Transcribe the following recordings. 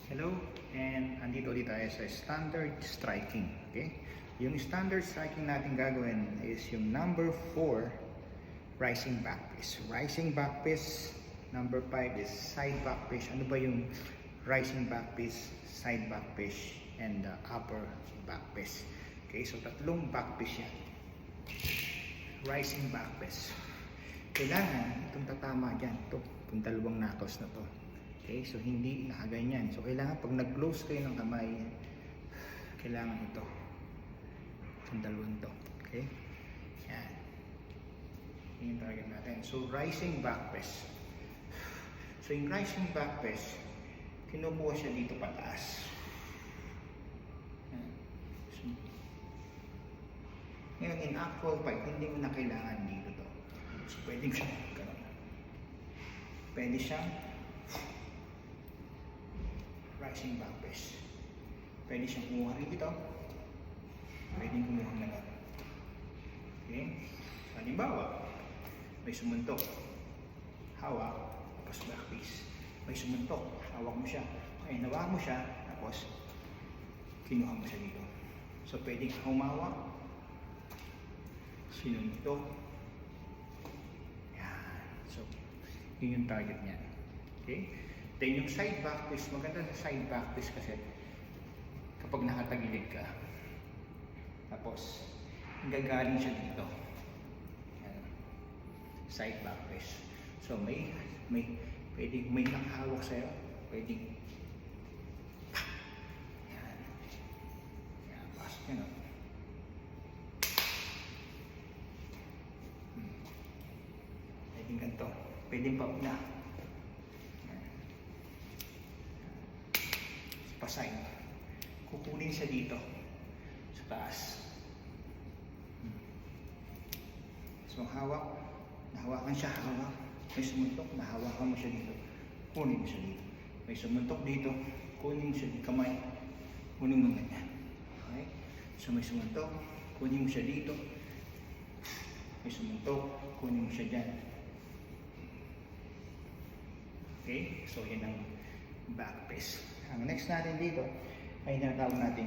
Hello, and andito ulit tayo sa standard striking. Okay? Yung standard striking natin gagawin is yung number 4, rising back piece. Rising back piece. Number 5 is side back piece. Ano ba yung rising back piece, side back piece, and upper back piece? Okay, so tatlong back piece yan. Rising back piece. Kailangan itong tatama dyan. Itong dalawang knuckles na to. Okay, so hindi nakaganyan. So kailangan pag nag-close kayo ng kamay, kailangan ito. Itong dalawang to. Okay? Yan. Yan yung target natin. So rising back press. So yung rising back press, kinukuha siya dito pataas. Yan. So, ngayon, in actual fight, hindi mo na kailangan dito to. So pwede siyang ganun. Pwede siyang rising back press. Pwede siyang kumuha rin dito. Pwede kumuha na lang. Okay? So, halimbawa, may sumuntok. Hawak, tapos back piece. May sumuntok. Hawak mo siya. Okay, nawak mo siya, tapos kinuha mo siya dito. So, pwede humawak. Sinuntok. Yan. So, yun yung target niya. Okay? Then yung side back piece, maganda sa side back piece kasi kapag nakatagilid ka, tapos gagaling siya dito. Yan. Side back piece. So may nakahawak sa'yo, pwedeng yan. Yan, pasok yan o. Pwedeng ganito, pwedeng pauna. Pasay. Kukunin siya dito sa taas. So nahawakan siya, hawak. May sumuntok, nahawakan mo siya dito. Kunin mo siya dito. May sumuntok dito, kunin mo siya dito. Kamay, kunin mo ganyan. Okay? So may sumuntok, kunin mo siya dito. May sumuntok, kunin mo siya dyan. Okay? So yan ang back piece. Ang next natin dito ay tinatawag natin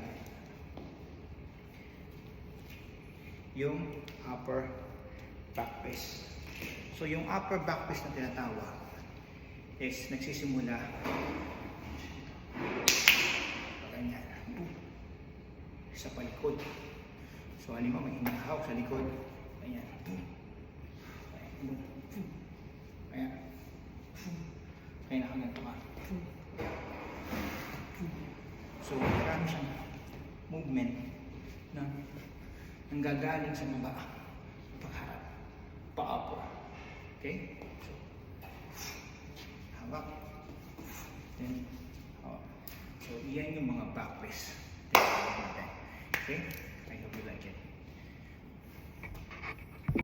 yung upper back piece. So yung upper back piece na tinatawag is nagsisimula ganyan sa palikod. So halimbawa may hinahawak sa likod. Ayan. Ayan. Kaya nakaganto ka. So, marami siyang movement na nanggagaling sa baba, pagharap, pa-upper. Okay? So, hawak. Then, hawak. So, iyan yung mga back press. Okay?